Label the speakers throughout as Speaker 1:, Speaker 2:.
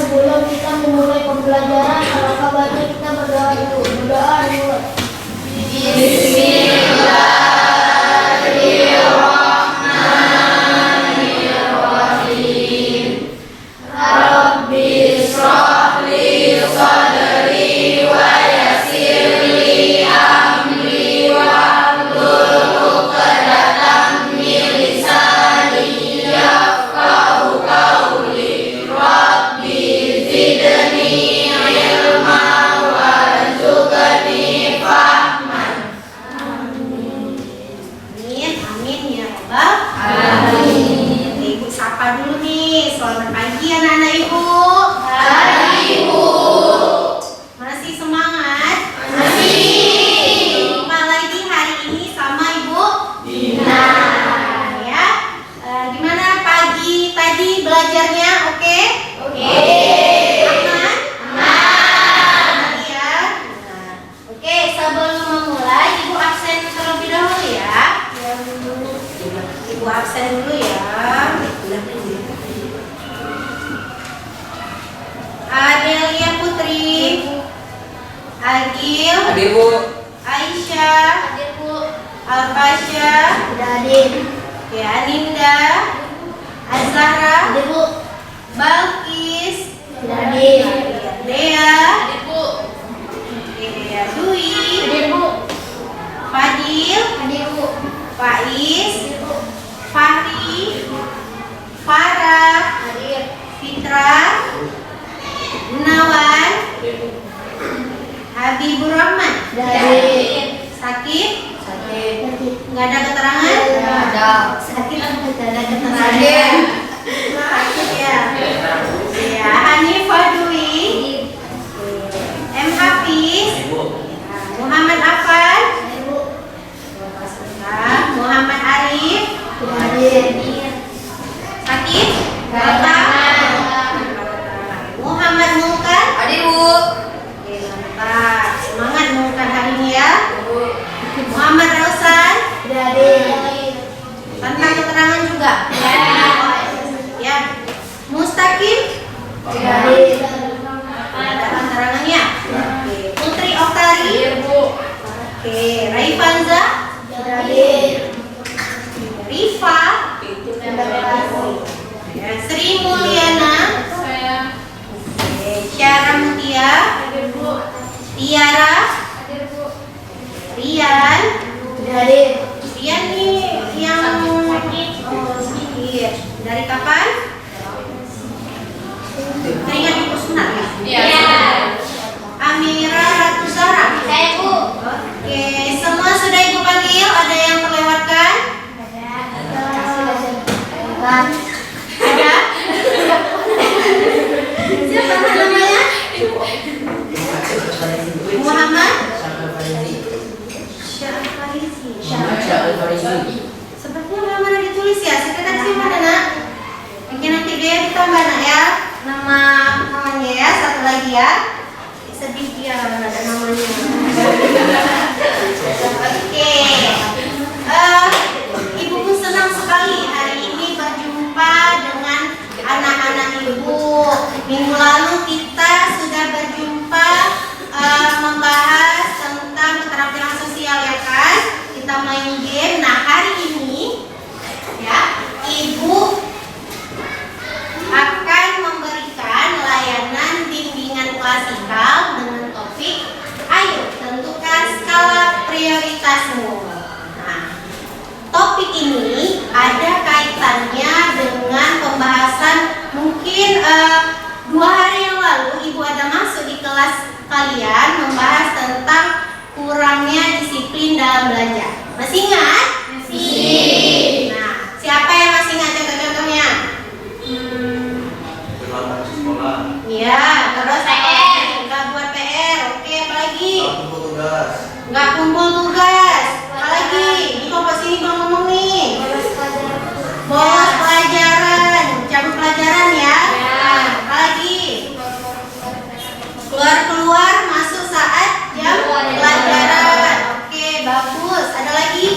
Speaker 1: sebelum kita memulai pembelajaran, alangkah baiknya kita berdoa dulu. Berdoa dulu. Bismillahirrahmanirrahim. Rabbi shrah li sadri wa yassir li amri wahlul 'uqdatam min lisani yafqahu qawli. Rabbi zidni ilma warzuqni fahman. Amin. Amin ya Rabbal alamin. Ibu sapa dulu nih. Selamat pagi anak-anak Ibu. Pagi Ibu. Masih semangat? Masih. Jumpa lagi hari ini sama Ibu Dina. Ya. Gimana pagi tadi belajarnya? Oke? Oke. Aman? Aman. Ya. Oke, sebelum memulai Ibu absen terlebih dahulu ya. Ibu absen dulu ya. Adelia Putri, Agil,
Speaker 2: Hadir Bu.
Speaker 1: Aisyah,
Speaker 3: Hadir Bu.
Speaker 1: Alfasya,
Speaker 3: Hadir.
Speaker 1: ya, Aninda, Azahra,
Speaker 3: Hadir Bu.
Speaker 1: Balkis,
Speaker 3: Hadir.
Speaker 1: Dea,
Speaker 3: Hadir Bu.
Speaker 1: ya, Dwi,
Speaker 3: Hadir Bu.
Speaker 1: Fadil,
Speaker 3: Hadir Bu.
Speaker 1: Faiz,
Speaker 3: Hadir Bu.
Speaker 1: Fahri, Farah,
Speaker 3: Hadir.
Speaker 1: Fitra, Gunawan, Habibur Rahman.
Speaker 3: Hadir.
Speaker 1: Sakit?
Speaker 3: Sakit.
Speaker 1: Nggak ada keterangan?
Speaker 3: Ada.
Speaker 1: Sakit nggak ada keterangan.
Speaker 3: Sakit.
Speaker 1: Sakit ya. Ya, Hanifah Dwi, M Hafiz, Muhammad Afan, Muhammad Arif.
Speaker 3: Hadir.
Speaker 1: Sakit? Mantap. Muhammad Mulkan.
Speaker 3: Hadir Bu.
Speaker 1: Oke, mantap. Semangat Mulkan hari ini ya. Muhammad Rausan.
Speaker 3: Hadir.
Speaker 1: Tanpa keterangan juga. Ya. Mustaqim.
Speaker 3: Hadir.
Speaker 1: Ada keterangannya. Oke. Putri Oktari.
Speaker 3: Hadir Bu.
Speaker 1: Oke. Raifanza.
Speaker 3: Hadir.
Speaker 1: Rifa. Ya. Sri Mulyana.
Speaker 3: Saya.
Speaker 1: Oke. Syara Mutia.
Speaker 3: Hadir Bu.
Speaker 1: Tiara.
Speaker 3: Hadir Bu.
Speaker 1: Rian.
Speaker 3: Hadir.
Speaker 1: Rian nih yang
Speaker 3: Sakit.
Speaker 1: oh, sakit. Dari kapan? Teringat di sunat ya?
Speaker 3: Iya.
Speaker 1: Amira Ratu Zara.
Speaker 3: Saya Bu.
Speaker 1: Oke, semua sudah Ibu panggil. Ada yang terlewatkan? Ada? Siapa namanya? Muhammad Syarifarizi. Sepertinya belum ada ditulis ya. Sekarang sih mana nak? Mungkin nanti dia ditambah nak ya. Namanya ya. Satu lagi ya. Sedih dia ada namanya. Oke. Ibu pun senang sekali hari ini berjumpa dengan anak-anak Ibu. Minggu lalu kita sudah berjumpa membahas tentang keterampilan sosial ya kan? Kita main game. Nah hari ini ya Ibu akan memberikan layanan bimbingan klasikal dengan topik ayo tentukan skala prioritasmu. Nah, topik ini ada kaitannya dengan pembahasan mungkin 2 hari yang lalu Ibu ada masuk di kelas kalian membahas tentang kurangnya disiplin dalam belajar. Masih ingat? Masih. Nah, siapa yang masih ingat contoh-contohnya?
Speaker 2: Berlambat di sekolah.
Speaker 1: Iya, terus
Speaker 3: PR.
Speaker 1: nggak buat PR. Oke, apa lagi?
Speaker 2: Kumpul tugas.
Speaker 1: Nggak kumpul tugas. Apa lagi? Ini kok sini bang ngomong nih. Bolos pelajaran, cabut pelajaran ya. Apa lagi? Keluar masuk saat jam pelajaran. Oke, bagus. Ada lagi?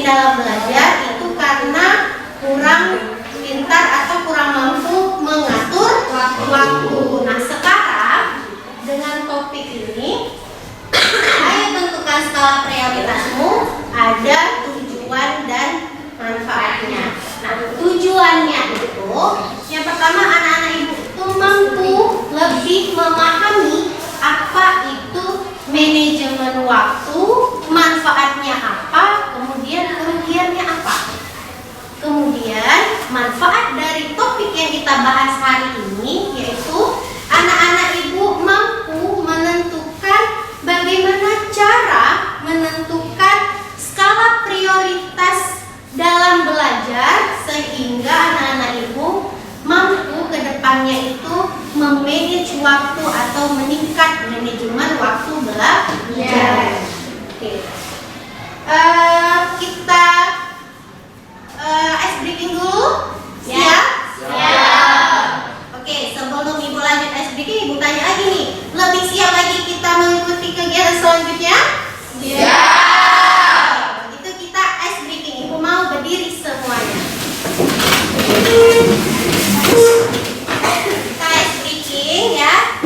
Speaker 1: di dalam belajar itu karena kurang pintar atau kurang mampu mengatur waktu. Nah, sekarang dengan topik ini, ayo tentukan skala prioritasmu, ada tujuan dan manfaatnya. Nah, tujuannya itu yang pertama, anak-anak ibu itu mampu lebih memahami apa itu manajemen waktu, manfaatnya apa, kemudian kerugiannya apa. Kemudian manfaat dari topik yang kita bahas hari ini yaitu anak-anak ibu mampu menentukan bagaimana cara menentukan skala prioritas dalam belajar sehingga anak-anak ibu mampu ke depannya itu memanage waktu atau meningkat manajemen waktu belajar. Oke. Kita ice breaking dulu. Siap?
Speaker 3: Siap.
Speaker 1: Oke, sebelum ibu lanjut ice breaking, ibu tanya lagi nih, lebih siap lagi kita mengikuti kegiatan selanjutnya?
Speaker 3: Siap.
Speaker 1: Itu kita ice breaking. Ibu mau berdiri semuanya. Kita ice breaking ya.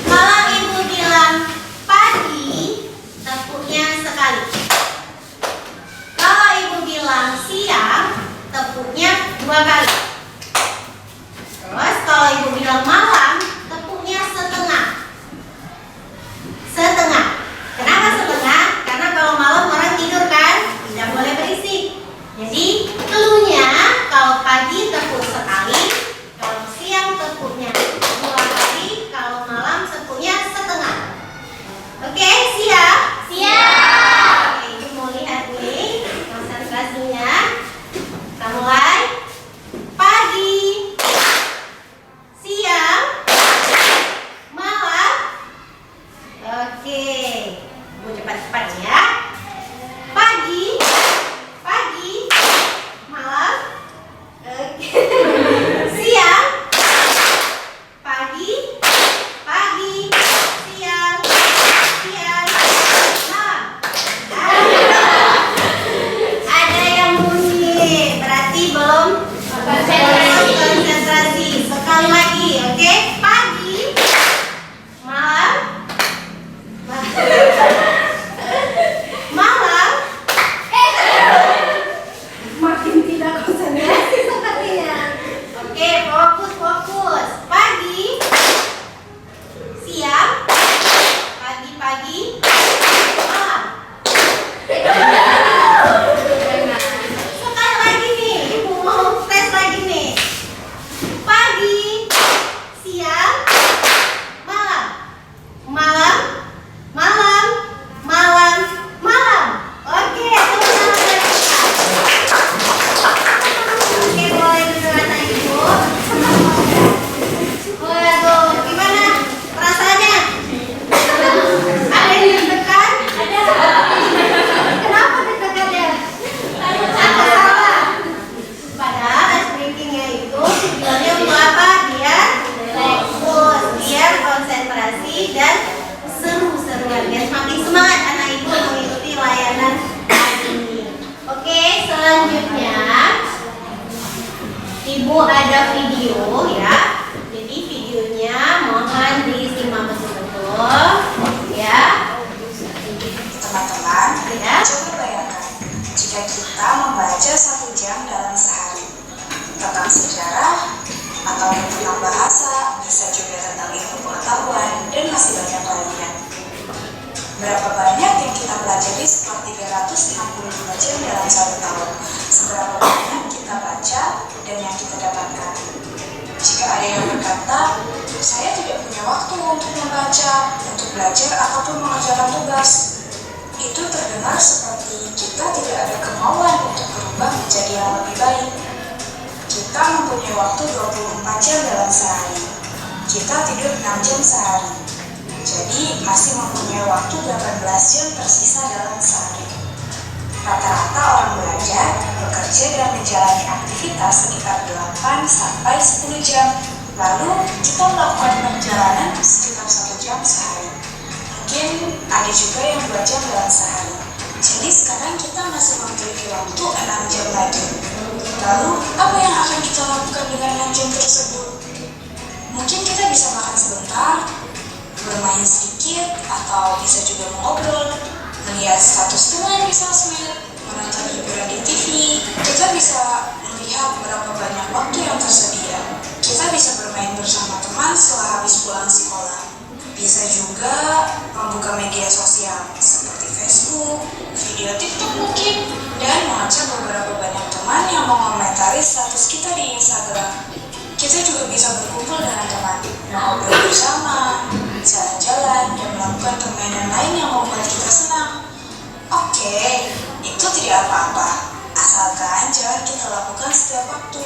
Speaker 1: Kalau ibu bilang pagi, tepuknya sekali. Kalau ibu bilang siang, tepuknya 2 kali. Terus kalau ibu bilang malam, tepuknya setengah. Setengah. Kenapa setengah? Karena kalau malam orang tidur kan, tidak boleh berisik. Jadi cluenya kalau pagi tepuk sekali, kalau siang tepuknya 2 kali, kalau malam tepuknya setengah. Oke, siap?
Speaker 3: Siap.
Speaker 1: Oke, ibu mau lihat nih konsentrasinya. Kita mulai. Pagi, siang, malam. Oke, ibu cepat-cepat ya. Pagi, malam. Oke. Siang, pagi, siang, malam. Ada yang bunyi, berarti belum konsentrasi. Sekali lagi, oke? Pagi, malam, makin tidak konsentrasi sepertinya. Oke, fokus. Pagi, siang, pagi, malam. Sekali lagi nih, ibu mau tes lagi nih. Pagi, siang, malam. Oke, teman-teman kita. Oke, boleh duduk anak ibu. Waduh, gimana perasaannya? Ada yang deg-degan? Ada. Kenapa deg-degannya? Apa salah? Padahal ice breaking-nya itu tujuannya untuk apa? Biar fokus, biar konsentrasi dan seru-seruan. Biar semakin semangat anak ibu mengikuti layanan hari ini. Oke, selanjutnya ibu ada video ya. Jadi videonya mohon disimak betul-betul ya.
Speaker 4: Teman-teman,
Speaker 1: Ya.
Speaker 4: coba bayangkan jika kita membaca 1 jam dalam sehari tentang sejarah atau tentang bahasa, bisa juga tentang ilmu pengetahuan, dan masih banyak lainnya. Berapa banyak yang kita pelajari setelah 365 jam dalam 1 tahun? Seberapa banyak kita baca dan yang kita dapatkan? Jika ada yang berkata, saya tidak punya waktu untuk membaca, untuk belajar, ataupun mengerjakan tugas, itu terdengar seperti kita tidak ada kemauan untuk berubah menjadi yang lebih baik. Kita mempunyai waktu 24 jam dalam sehari. Kita tidur 6 jam sehari. Jadi masih mempunyai waktu 18 jam tersisa dalam sehari. Rata-rata orang belajar, bekerja, dan menjalani aktivitas sekitar 8 sampai 10 jam. Lalu kita melakukan perjalanan sekitar 1 jam sehari. Mungkin ada juga yang 2 jam dalam sehari. Jadi sekarang kita masih memiliki waktu 6 jam lagi. Lalu, apa yang akan kita lakukan dengan 6 jam tersebut? Mungkin kita bisa makan sebentar, bermain sedikit, atau bisa juga mengobrol, melihat status teman di sosmed, menonton hiburan di TV. Kita bisa melihat berapa banyak waktu yang tersedia. Kita bisa bermain bersama teman setelah habis pulang sekolah. Bisa juga membuka media sosial seperti Facebook, video TikTok mungkin, dan mengajak beberapa banyak teman yang mengomentari status kita di Instagram. Kita juga bisa berkumpul dengan teman, mengobrol bersama, jalan-jalan, dan melakukan permainan lain yang membuat kita senang. Oke, itu tidak apa-apa, asalkan jangan kita lakukan setiap waktu.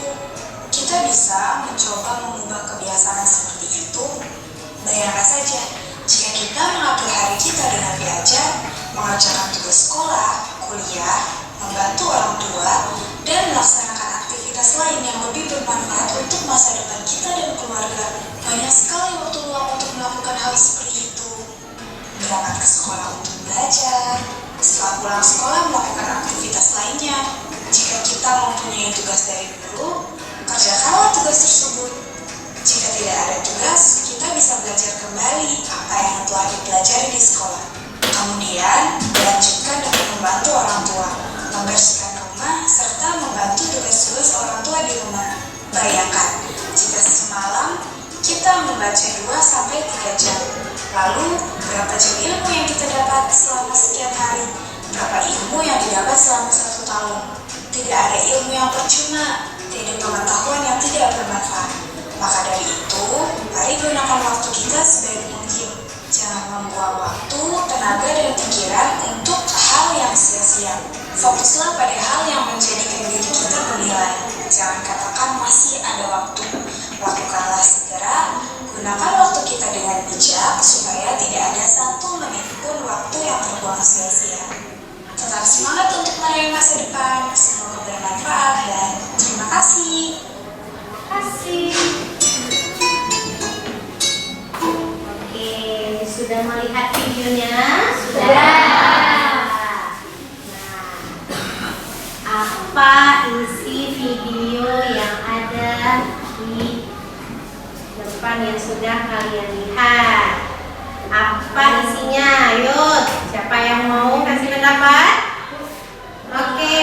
Speaker 4: Kita bisa mencoba mengubah kebiasaan seperti itu. Bayangkan saja, jika kita mengatur hari kita dengan diajak, mengerjakan tugas sekolah, kuliah, membantu orang tua, dan melaksanakan aktivitas lain yang lebih bermanfaat untuk masa depan kita dan keluarga. Banyak sekali waktu luang untuk melakukan hal seperti itu. Berangkat ke sekolah untuk belajar, setelah pulang sekolah melakukan aktivitas lainnya. Jika kita mempunyai tugas dari guru, kerjakanlah tugas tersebut. Jika tidak ada tugas, kita bisa belajar kembali apa yang telah dipelajari di sekolah. Kemudian, dilanjutkan dengan membantu orang tua, membersihkan rumah, serta membantu tugas-tugas orang tua di rumah. Bayangkan, jika semalam kita membaca 2-3 jam, lalu berapa jam ilmu yang kita dapat selama sekian hari? Berapa ilmu yang didapat selama 1 tahun? Tidak ada ilmu yang percuma, tidak ada pengetahuan yang tidak bermanfaat. Maka dari itu, mari gunakan waktu kita sebaik mungkin. Jangan membuang waktu, tenaga, dan pikiran untuk hal yang sia-sia. Fokuslah pada hal yang menjadikan diri kita bernilai. Jangan katakan masih ada waktu. Lakukanlah segera, gunakan waktu kita dengan bijak supaya tidak ada 1 menit pun waktu yang terbuang sia-sia. Tetap semangat untuk meraih masa depan. Semoga bermanfaat dan terima kasih.
Speaker 1: Oke, sudah melihat videonya?
Speaker 3: Sudah.
Speaker 1: Nah, apa isi video yang ada di depan yang sudah kalian lihat? Apa isinya? Ayo, siapa yang mau kasih pendapat? Oke.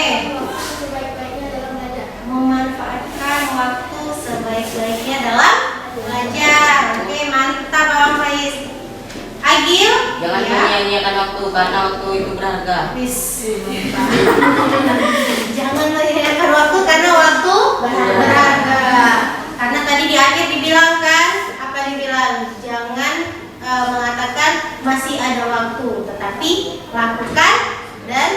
Speaker 1: Memanfaatkan waktu sebaik-baiknya dalam belajar. Oke, mantap Bang Faiz. Agil?
Speaker 3: Jangan menyia-nyiakan waktu karena waktu itu berharga.
Speaker 1: Jangan menyia-nyiakan waktu karena waktu berharga. Karena tadi di akhir dibilang kan, apa dibilang? Jangan mengatakan masih ada waktu, tetapi lakukan dan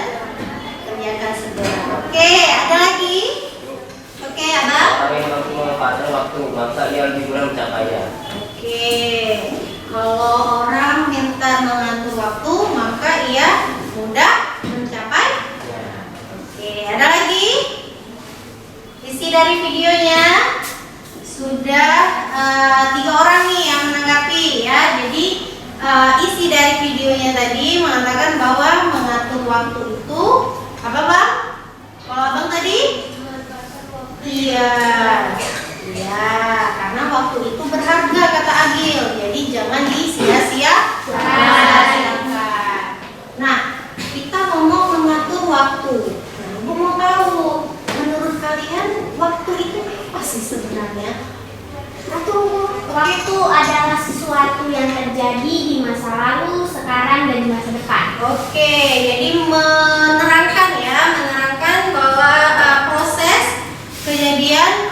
Speaker 1: kerjakan segera. Oke, ada lagi? Oke, Abang?
Speaker 3: Orang yang mampu memanfaatkan waktu, maka ia lebih mudah mencapainya.
Speaker 1: Oke, kalau orang pintar mengatur waktu, maka ia mudah mencapai. Oke, ada lagi? Isi dari videonya sudah 3 orang nih yang menanggapi ya. Jadi isi dari videonya tadi mengatakan bahwa mengatur waktu itu apa Bang? Kalau Abang tadi? Iya, karena waktu itu berharga kata Agil. Jadi jangan disia-siakan. Nah, kita ngomong mengatur waktu. Nah, Ibu mau tahu, menurut kalian waktu itu apa sih sebenarnya?
Speaker 5: Waktu adalah sesuatu yang terjadi di masa lalu, sekarang, dan di masa depan.
Speaker 1: Oke, jadi menerangkan bahwa proses kejadian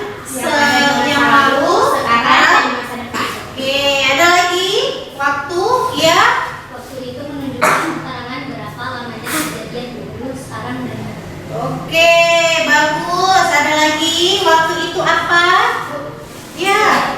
Speaker 1: yang lalu,
Speaker 5: sekarang, dan di masa depan.
Speaker 1: Oke, ada lagi waktu ya.
Speaker 5: Waktu itu menunjukkan keterangan berapa lamanya kejadian dulu, sekarang, dan di masa depan.
Speaker 1: Oke, bagus. Ada lagi waktu itu apa? Ya,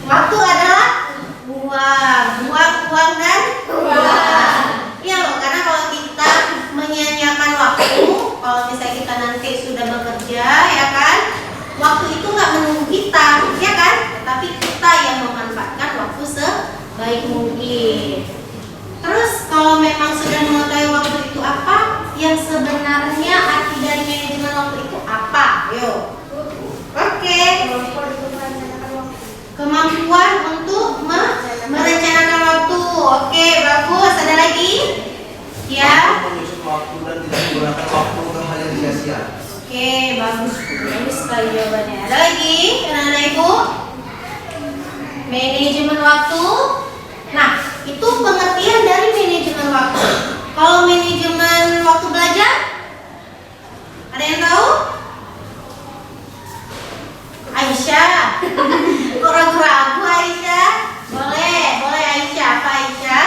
Speaker 1: waktu adalah uang dan uang. Iya loh, karena kalau kita menyia-nyiakan waktu, kalau misalnya kita nanti sudah bekerja, ya kan, waktu itu nggak menunggu kita, ya kan, tapi kita yang memanfaatkan waktu sebaik mungkin. Terus kalau memang sudah mengetahui waktu itu apa, Oke, bagus sekali jawabannya. Ada lagi, anak-anak ibu? Manajemen waktu. Nah, itu pengertian dari manajemen waktu. Kalau manajemen waktu belajar, ada yang tahu? Aisyah. Kok ragu-ragu Aisyah? Boleh Aisyah. Apa Aisyah?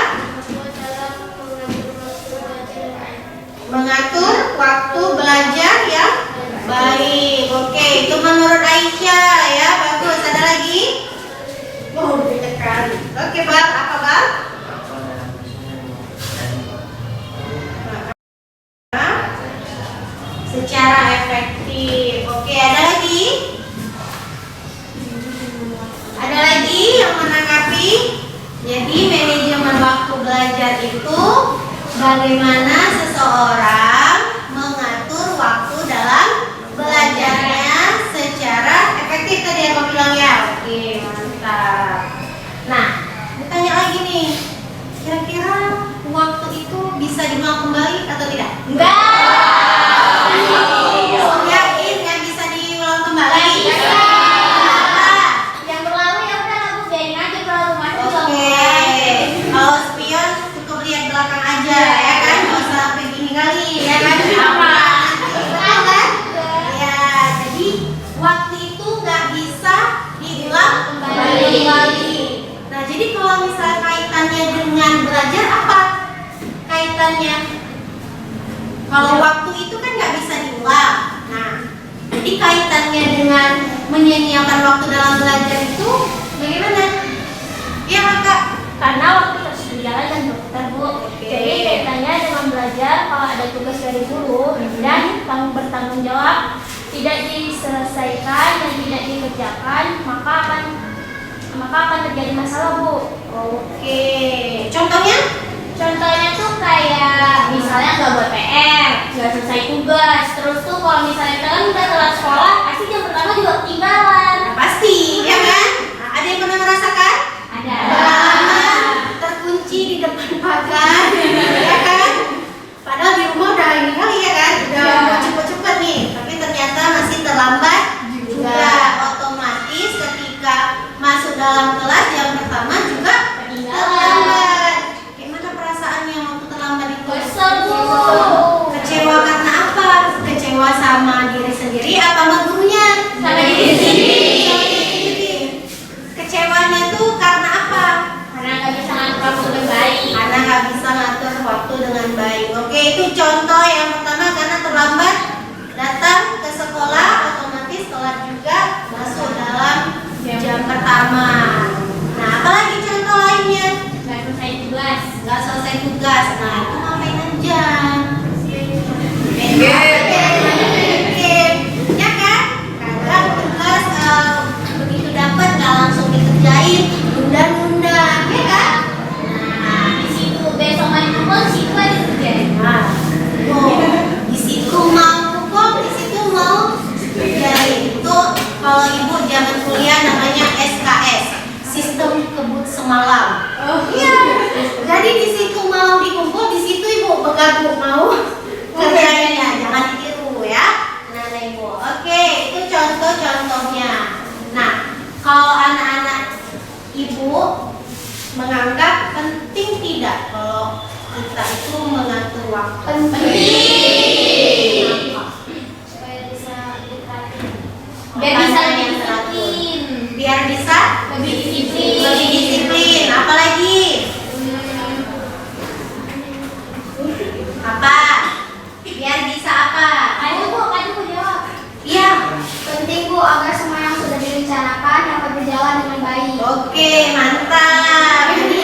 Speaker 1: Mengatur waktu belajar yang baik. Oke, itu menurut Aisyah ya. Bagus. Ada lagi? Oh, banyak sekali. Oke, Bang. Apa, Bang? Secara efektif. Oke, ada lagi? Ada lagi yang menanggapi? Jadi manajemen waktu belajar itu bagaimana seseorang mengatur waktu dalam belajarnya secara efektif tadi aku bilang ya. Oke, mantap. Nah, ditanya lagi nih, kira-kira waktu itu bisa diulang kembali atau tidak?
Speaker 5: Enggak.
Speaker 1: Yakin nggak bisa diulang kembali?
Speaker 5: Yang berlalu ya udah aku biarin aja berlalu masuk juga.
Speaker 1: Oke, kalau spion cukup lihat belakang aja ya kan, nggak usah sampai gini kali ya kan? Betul kan? Ya, jadi waktu itu nggak bisa diulang kembali. Nah, jadi kalau misalnya kaitannya dengan belajar apa? Kaitannya? Kalau waktu itu kan nggak bisa diulang. Nah, jadi kaitannya dengan menyia-nyiakan waktu dalam belajar itu bagaimana? Iya Kak.
Speaker 5: Karena waktu terus berjalan dan berputar, Bu. Jadi kaitannya dengan belajar, kalau ada tugas dari guru dan bertanggung jawab tidak diselesaikan dan tidak dikerjakan, maka akan terjadi masalah, Bu.
Speaker 1: Oke. Contohnya?
Speaker 5: Contohnya tuh kayak misalnya nggak buat PR, nggak selesai tugas, terus tuh kalau misalnya kalian udah telat sekolah, pasti jam pertama juga ketinggalan.
Speaker 1: Nah, pasti, ya kan? Nah, ada yang pernah merasakan?
Speaker 5: Ada.
Speaker 1: Lama terkunci di depan pagar, ya kan? Padahal di rumah udah ini kali ya kan? Udah mau cepet-cepet nih, tapi ternyata masih terlambat juga. Otomatis ketika masuk dalam kelas jam pertama juga terlambat. Gimana perasaannya waktu terlambat itu?
Speaker 5: Kesel, Bu.
Speaker 1: Kecewa karena apa? Kecewa sama diri sendiri apa sama gurunya?
Speaker 5: Sama diri sendiri.
Speaker 1: Kecewanya tuh karena apa?
Speaker 5: Karena nggak bisa ngatur waktu dengan baik.
Speaker 1: Karena nggak bisa ngatur waktu dengan baik. Oke, itu contoh yang pertama karena terlambat datang ke sekolah, otomatis telat juga masuk dalam jam pertama. Nah, apalagi contoh lainnya?
Speaker 5: Nggak selesai tugas.
Speaker 1: Nggak selesai tugas. Nah, itu ngapain aja? Ya kan? Kadang tugas begitu dapat nggak langsung dikerjain, nunda-nunda, ya kan? Nah,
Speaker 5: Di situ besok main pukul, di situ aja kerjain.
Speaker 1: nah, di situ mau pukul, di situ mau kerjain. Itu kalau ibu zaman kuliah namanya SKS, sistem kebut semalam. Iya. Jadi di situ mau dikumpul, di situ ibu bergabung mau kerjainnya, jangan ditiru ya. Nah, ibu. Oke, itu contoh-contohnya. Nah, kalau anak-anak ibu menganggap penting tidak kalau kita itu mengatur waktu?
Speaker 5: Penting.
Speaker 1: Kenapa?
Speaker 5: Supaya bisa diterapin.
Speaker 1: Biar bisa lebih disiplin. Biar bisa
Speaker 5: Lebih disiplin.
Speaker 1: lebih disiplin. Apalagi? Apa? Biar bisa apa?
Speaker 5: Ayo Bu, jawab.
Speaker 1: Iya.
Speaker 5: Penting Bu agar semua yang sudah direncanakan dapat berjalan dengan baik.
Speaker 1: Oke, mantap. Jadi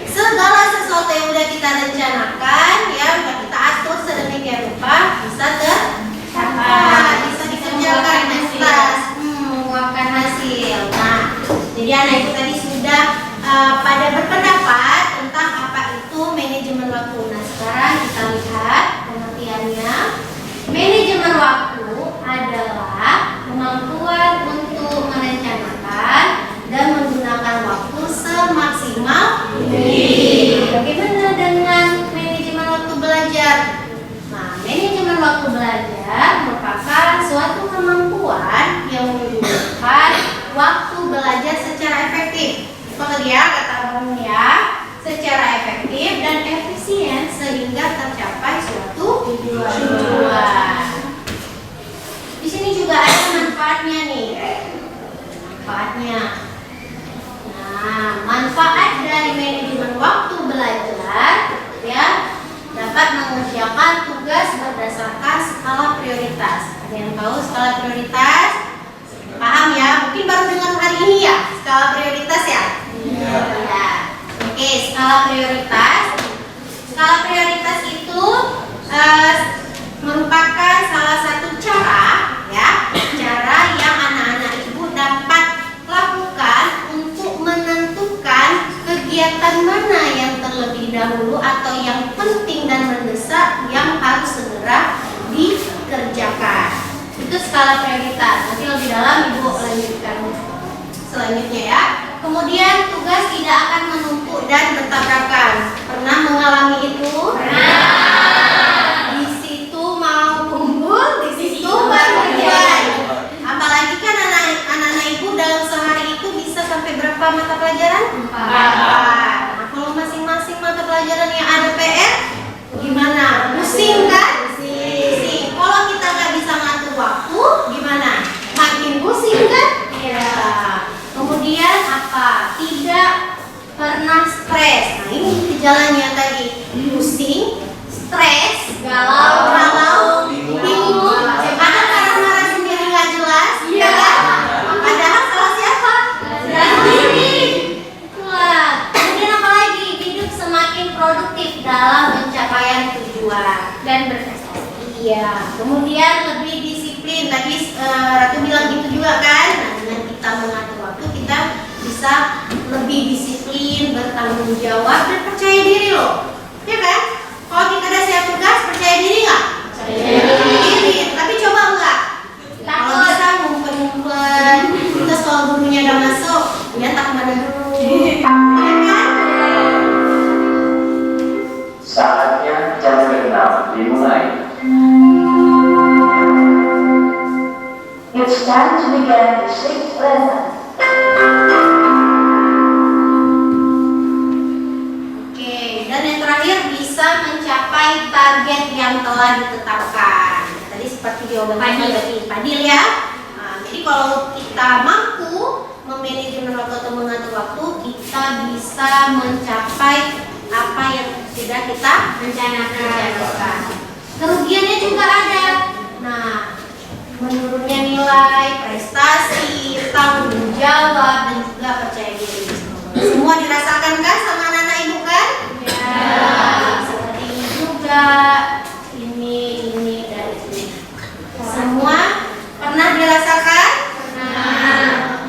Speaker 1: segala sesuatu yang udah kita rencanakan, ya udah kita atur sedemikian rupa bisa tercapai, bisa dikerjakan tuntas, menguapkan hasil. Nah, jadi anak ibu tadi sudah pada berpendapat tentang apa itu manajemen waktu. Nah, sekarang kita lihat pengertiannya. Manajemen waktu adalah kemampuan untuk merencanakan dan menggunakan waktu semaksimal mungkin. Bagaimana dengan manajemen waktu belajar? Nah, manajemen waktu belajar merupakan suatu kemampuan yang membutuhkan waktu belajar secara efektif. Pekerja kata Bang ya, secara efektif dan efisien sehingga tercapai suatu tujuan. Di sini juga ada manfaatnya nih. Manfaatnya. Nah, manfaat dari manajemen waktu belajar ya dapat mengerjakan tugas berdasarkan skala prioritas. Ada yang tahu skala prioritas? Paham ya? Mungkin baru dengar hari ini ya skala prioritas ya?
Speaker 2: Iya.
Speaker 1: Ya. Oke, skala prioritas. Skala prioritas itu merupakan salah satu cara yang anak-anak ibu dapat lakukan untuk menentukan kegiatan mana yang terlebih dahulu atau yang penting dan mendesak yang harus segera dikerjakan. Itu skala prioritas. Nanti lebih dalam ibu lanjutkan selanjutnya ya. Kemudian tugas tidak akan menumpuk dan bertabrakan. Pernah mengalami itu? Di situ mau kumpul, di situ baru mulai. Apalagi kan anak-anak ibu dalam sehari itu bisa sampai berapa mata pelajaran? 4. Nah, kalau masing-masing mata pelajaran yang ada PR, gimana? Pusing kan? Pusing. Kalau kita nggak bisa ngatur waktu, gimana? Makin pusing kan? Iya. Kemudian apa? Tidak pernah stres. Nah, ini gejalanya tadi. Pusing, stres, galau, bingung. Kadang marah-marah sendiri nggak jelas, iya kan? Padahal salah siapa? Diri. Itulah. Kemudian apa lagi? Hidup semakin produktif dalam pencapaian tujuan dan berprestasi. Iya. Kemudian lebih disiplin. Tadi Ratu bilang gitu juga kan? Nah, dengan kita mengatur waktu kita bisa lebih disiplin, bertanggung jawab dan percaya diri loh. Ya kan? Kalau kita ada siap tugas, percaya diri nggak? Percaya diri. Tapi coba enggak? Kalau bisa ngumpet-ngumpet, terus kalau gurunya udah masuk, dia tak kemana dulu. Ya kan?
Speaker 6: Saatnya jam ke-6 dimulai.
Speaker 7: It's time to begin the 6th lesson.
Speaker 1: Oke, dan yang terakhir bisa mencapai target yang telah ditetapkan. Tadi seperti jawaban Padil ya. Nah, jadi kalau kita mampu memanajemen waktu atau mengatur waktu, kita bisa mencapai apa yang sudah kita rencanakan. Kerugiannya juga ada. Nah, menurunnya nilai, prestasi, tanggung jawab, dan juga percaya diri. Semua dirasakan kan sama anak-anak ibu kan? Ya. Seperti ini juga, ini dan ini. Semua pernah dirasakan?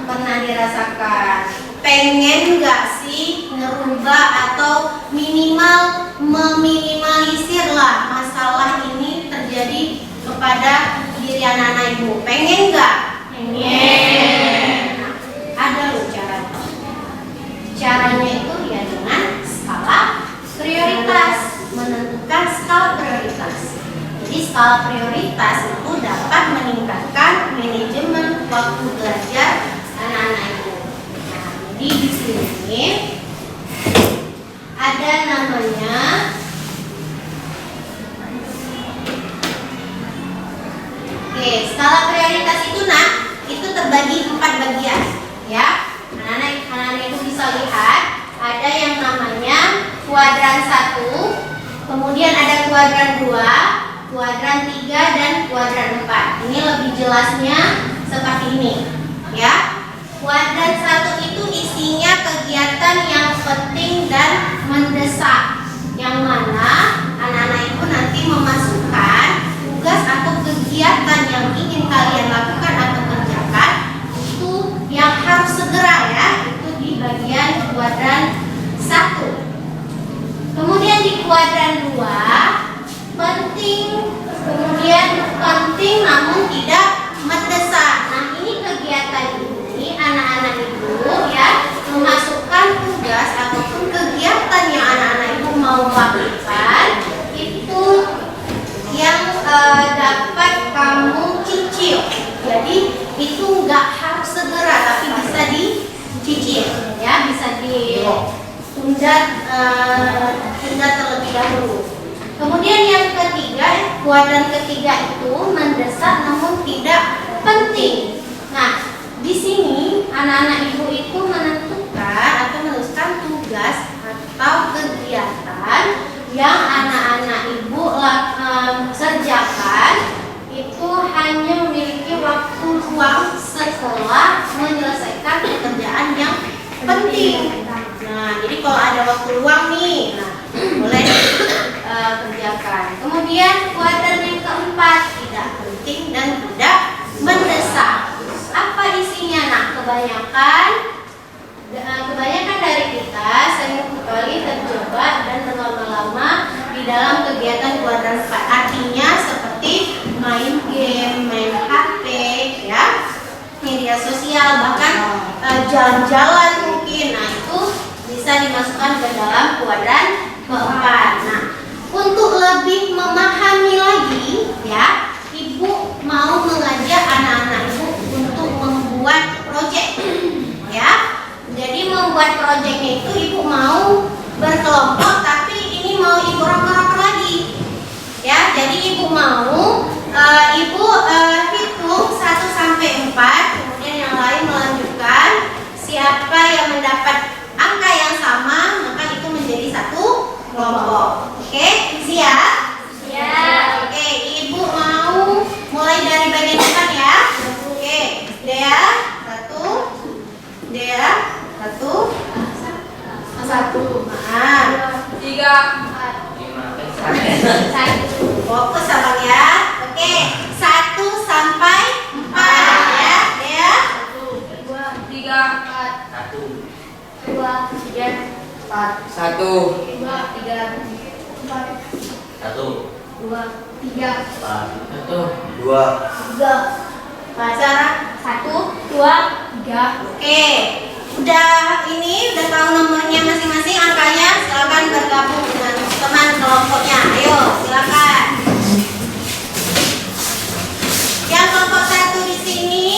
Speaker 1: Pernah dirasakan. Pengen nggak sih ngerubah atau minimal meminimalisir lah masalah ini terjadi kepada diri anak-anak ibu? Pengen nggak? Pengen. Nah, ada loh caranya. Caranya itu ya dengan skala prioritas, menentukan skala prioritas. Jadi skala prioritas itu dapat meningkatkan manajemen waktu belajar anak-anak ibu. Nah, jadi di sini ada namanya skala prioritas itu itu terbagi 4 bagian ya. Anak-anak itu bisa lihat ada yang namanya kuadran 1, kemudian ada kuadran 2, kuadran 3 dan kuadran 4. Ini lebih jelasnya seperti ini ya. Kuadran 1 itu isinya kegiatan yang penting dan mendesak, yang mana anak-anak ibu nanti memasukkan tugas atau kegiatan yang ingin kalian lakukan atau kerjakan itu yang harus segera ya, itu di bagian kuadran 1. Kemudian di kuadran 2 penting, kemudian penting namun tidak mendesak. Nah, ini kegiatan ini anak-anak ibu ya memasukkan tugas ataupun kegiatan yang anak-anak ibu mau lakukan itu yang dapat kamu cicil dahulu. Kemudian yang ketiga, kuadran ketiga itu mendesak namun tidak penting. Nah, di sini anak-anak ibu itu menentukan atau menuliskan tugas atau kegiatan yang anak-anak ibu kerjakan itu hanya memiliki waktu luang setelah menyelesaikan pekerjaan yang penting. Nah, jadi kalau ada waktu luang nih, nah, boleh kerjakan. Kemudian kuadran yang keempat, tidak penting dan tidak mendesak. Apa isinya? Nah, kebanyakan dari kita sering kali terjebak dan berlama-lama di dalam kegiatan kuadran 4. Artinya seperti main game, main HP, ya, media sosial, bahkan jalan-jalan mungkin. Nah, itu bisa dimasukkan ke dalam kuadran keempat. Nah, untuk lebih memahami lagi, ya, ibu mau mengajak anak-anak ibu untuk membuat proyek, ya. Jadi membuat proyeknya itu ibu mau berkelompok, tapi ini mau ibu rapor-rapor lagi, ya. Jadi ibu mau hitung 1 sampai 4, kemudian yang lain melanjutkan. Siapa yang mendapat angka yang sama, maka itu menjadi satu kelompok. Oke, siap?
Speaker 5: Ya.
Speaker 1: Oke, ibu mau mulai dari bagian depan ya. Oke, Dea 1, Dea 1, 1, nah,
Speaker 5: 3,
Speaker 1: 1. Fokus abang ya. Oke, 1 sampai 4 ya, Dea.
Speaker 5: 2, 3, 4,
Speaker 3: 1,
Speaker 5: 2, 3, 4,
Speaker 3: 1,
Speaker 5: 2, 3, 4,
Speaker 3: 1,
Speaker 5: 2, 3,
Speaker 3: 1,
Speaker 2: 2,
Speaker 1: 3. Nah, Sarah
Speaker 5: 1, 2, 3.
Speaker 1: Oke, udah tahu nomornya masing-masing, angkanya. Silakan bergabung dengan teman kelompoknya. Ayo, silakan. Yang kelompok 1 di sini,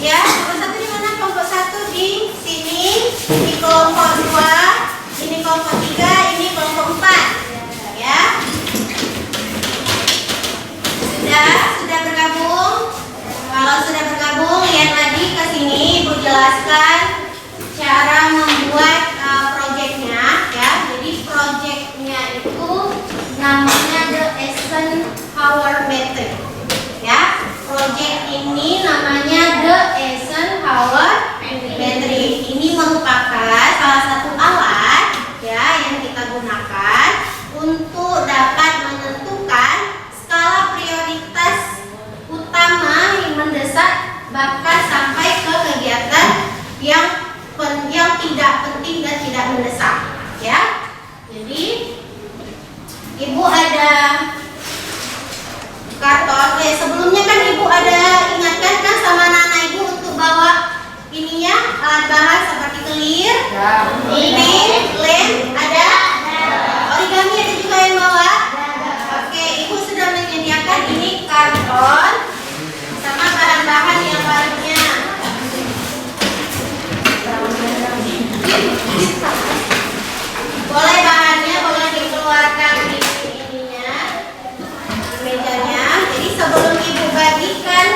Speaker 1: ya. Kelompok 1 di mana? Kelompok 1 di sini. Ini kelompok 2, ini kelompok 3, ini kelompok 4. Ya. Sudah bergabung? Kalau sudah bergabung, lihat lagi ke sini, Ibu jelaskan cara membuat proyeknya, ya. Jadi proyeknya itu namanya The Eisenhower Matrix, ya. Proyek ini namanya The Eisenhower Matrix. Ini merupakan salah satu alat, ya, yang kita gunakan untuk dapat menentukan skala prioritas utama yang mendesak, bahkan sampai ke kegiatan yang tidak penting dan tidak mendesak, ya. Jadi ibu ada karton. Sebelumnya kan ibu ada ingatkan kan sama anak ibu untuk bawa ininya, alat bahan seperti kelir, lem, ada origami, ada juga yang bawa. Oke, ibu sudah menyediakan ini karton sama bahan-bahan yang lainnya. Boleh bahannya, boleh dikeluarkan di ininya, di mejanya. Jadi sebelum ibu bagikan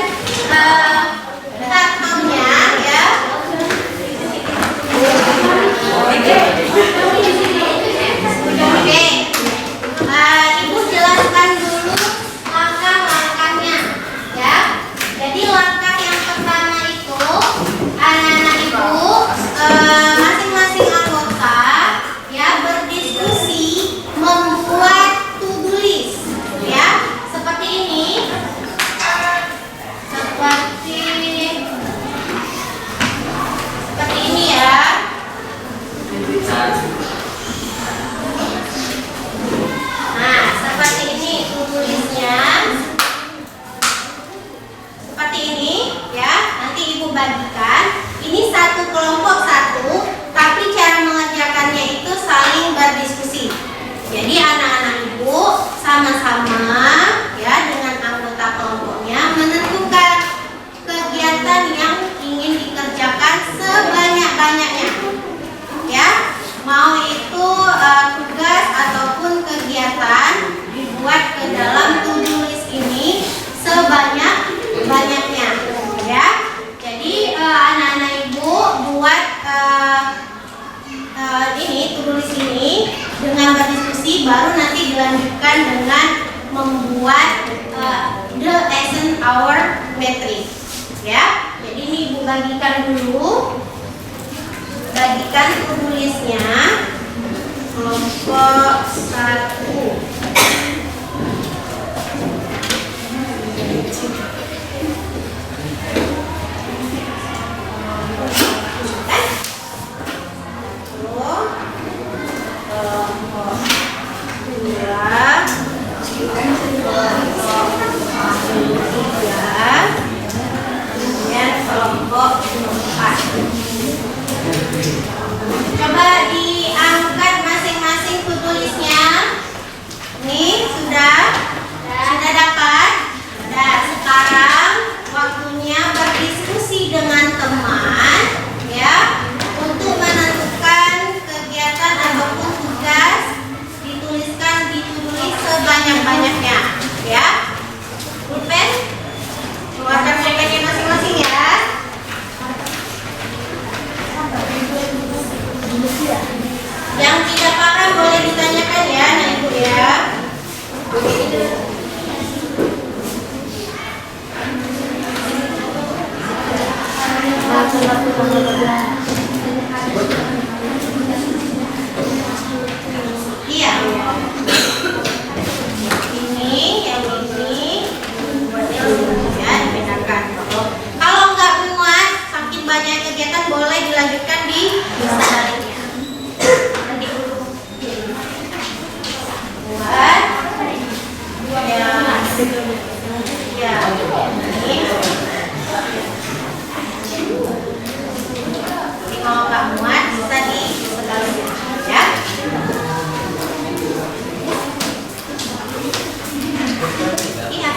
Speaker 1: kartonnya, ya. diskusi, baru nanti dilanjutkan dengan membuat the Eisenhower matrix. Ya, jadi ini Ibu bagikan dulu, bagikan tulisnya kelompok 1. Coba diangkat masing-masing tulisnya. Nih sudah dapat. Nah, sekarang waktunya berdiskusi dengan teman, ya, untuk menentukan kegiatan ataupun tugas. Ditulis sebanyak-banyaknya, ya. Pulpen, keluarkan pulpennya masing-masing ya. Yang tidak paham boleh ditanyakan ya, nah Ibu ya. Iya. Ini, yang ini, ya dibedakan. Kalau nggak muat, saking banyak kegiatan boleh dilanjutkan di bisa lainnya. Nanti dulu. Buat. Ya. Ya. Ini. Jadi kalau nggak muat bisa di sebelahnya, ya. Iya.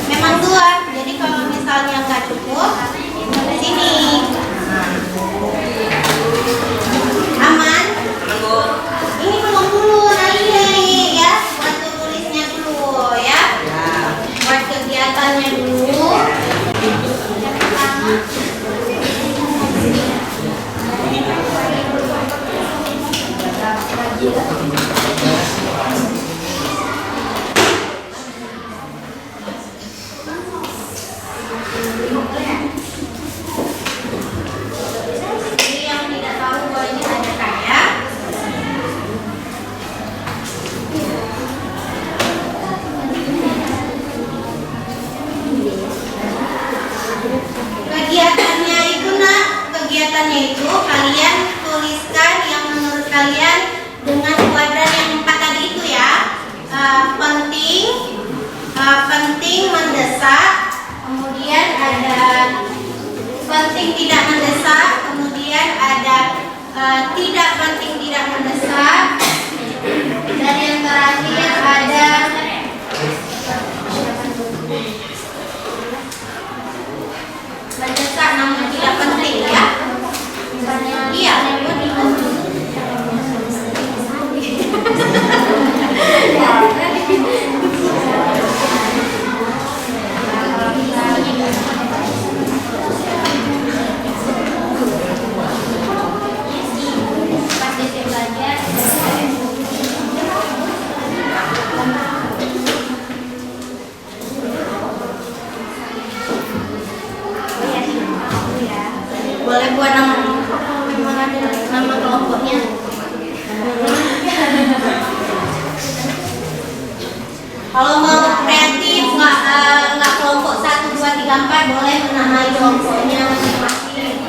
Speaker 1: Memang dua. Jadi kalau misalnya nggak cukup, di sini. Aman? Ini belum dulu nanti ya. Buat tulisnya dulu ya. Buat kegiatannya dulu. Yang pertama. Jadi yang tidak tahu boleh ditanyakan ya. Kegiatannya itu kalian tuliskan yang menurut kalian dengan kuadran yang 4 tadi itu ya. Penting, mendesak, kemudian ada penting tidak mendesak, kemudian ada tidak penting tidak mendesak, dan yang terakhir ada mendesak namun tidak penting ya. Iya. Boleh buat nama kelompoknya. Kalau mau kreatif nggak kelompok 1, 2, 3, 4 boleh menamai kelompoknya masing-masing.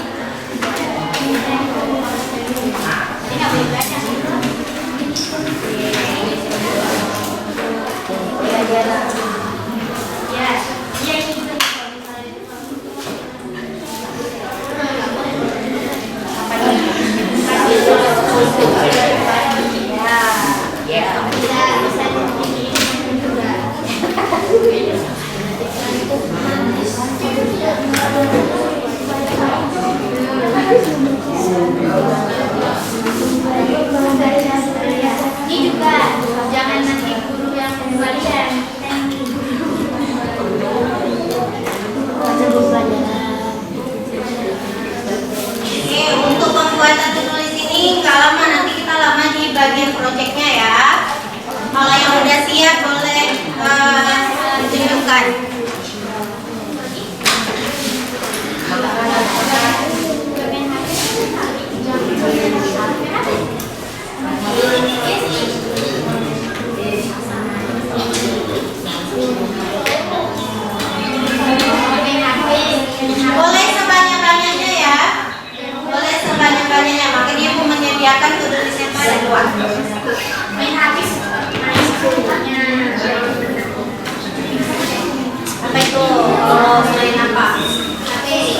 Speaker 1: Oh, main apa? HP.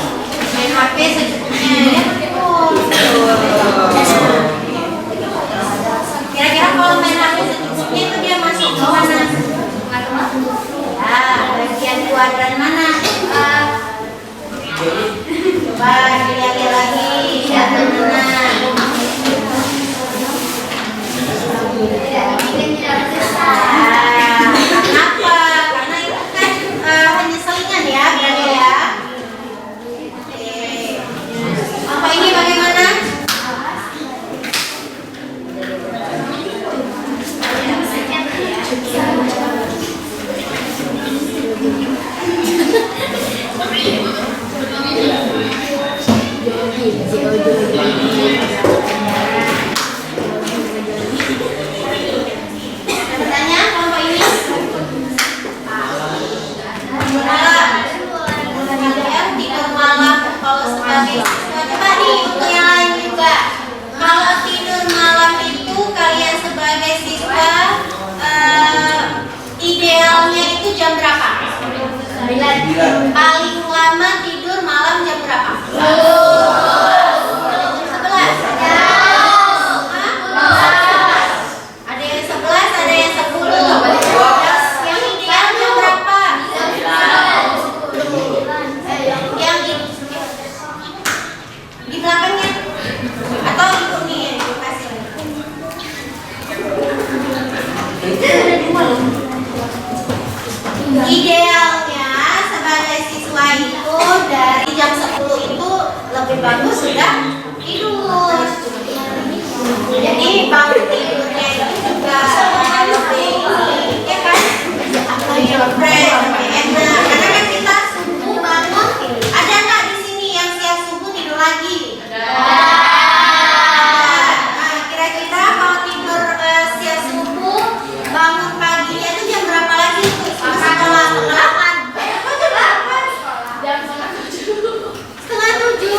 Speaker 1: Main HP secukupnya ya. Kira-kira kalau main HP secukupnya itu dia masuk ke mana? Ya, bagian kuadran mana? Coba dilihat lagi kuadran mana? Kenapa? Karena itu kan hanya selingan ya, berarti ya. Oke. Apa ini bagaimana? Bertanya kelompok ini? Kalian tidur malam kalau sebagai siswa. Coba nih untuk yang lain juga. Kalau tidur malam itu kalian sebagai siswa idealnya itu jam berapa? 9. Paling lama tidur malam jam berapa? Jam 11. Ada yang 11, ada yang 10. Yang ideal jam berapa? Yang di belakangnya atau ikut nih edukasi. Idealnya sebagai siswa itu dari jam 10 itu lebih bagus sudah tidur. Jadi bangun tidurnya itu juga lebih ya kan, lebih fresh, lebih enak. Karena kan kita subuh bangun, ada nggak di sini yang siap subuh tidur lagi? Nah, kira-kira kalau tidur siap subuh, bangun paginya itu jam berapa lagi? Setelah 8. Jam 6:30.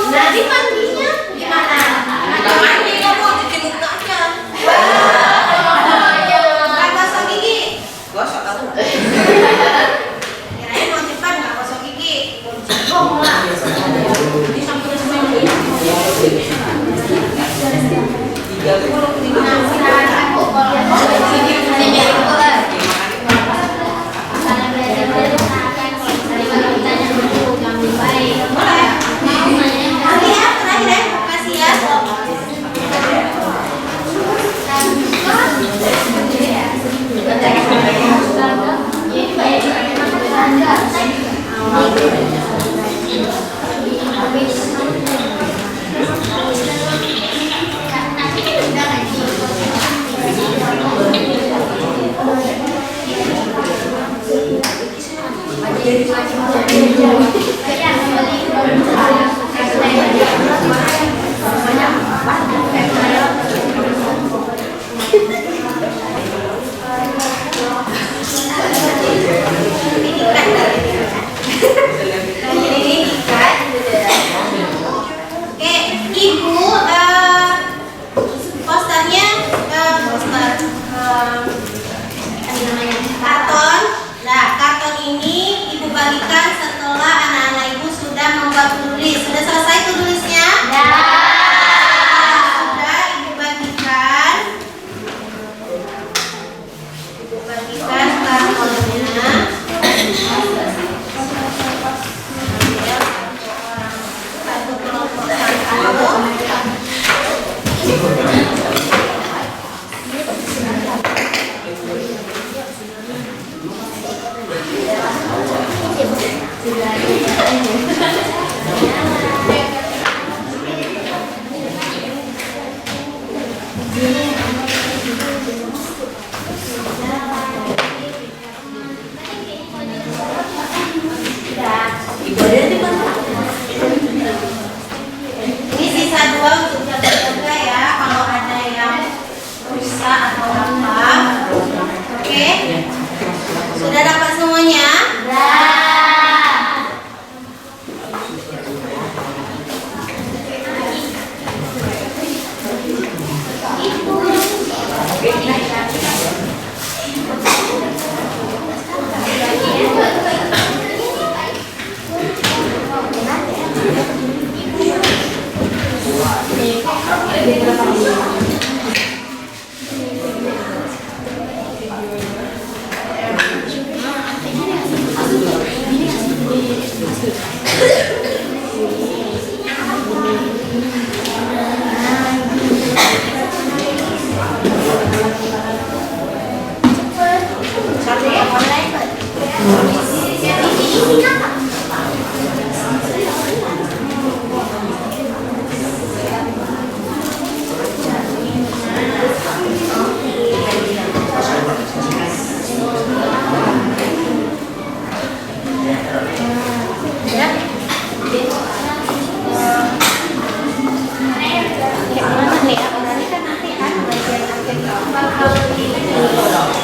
Speaker 1: Nanti mandinya gimana? Mandi kamu cuci mukanya. Nggak gosok gigi?
Speaker 2: Gosok kamu.
Speaker 1: Kirain mau cepat nggak gosok gigi? Makasih ya. Oke, Ibu, posternya karton. Nah, karton ini Ibu bagikan setelah anak-anak Ibu sudah membuat tulis. Sudah selesai tulisnya? Ya. Sudah Ibu bagikan. Ibu bagikan kartonnya. Satu kelompok satu.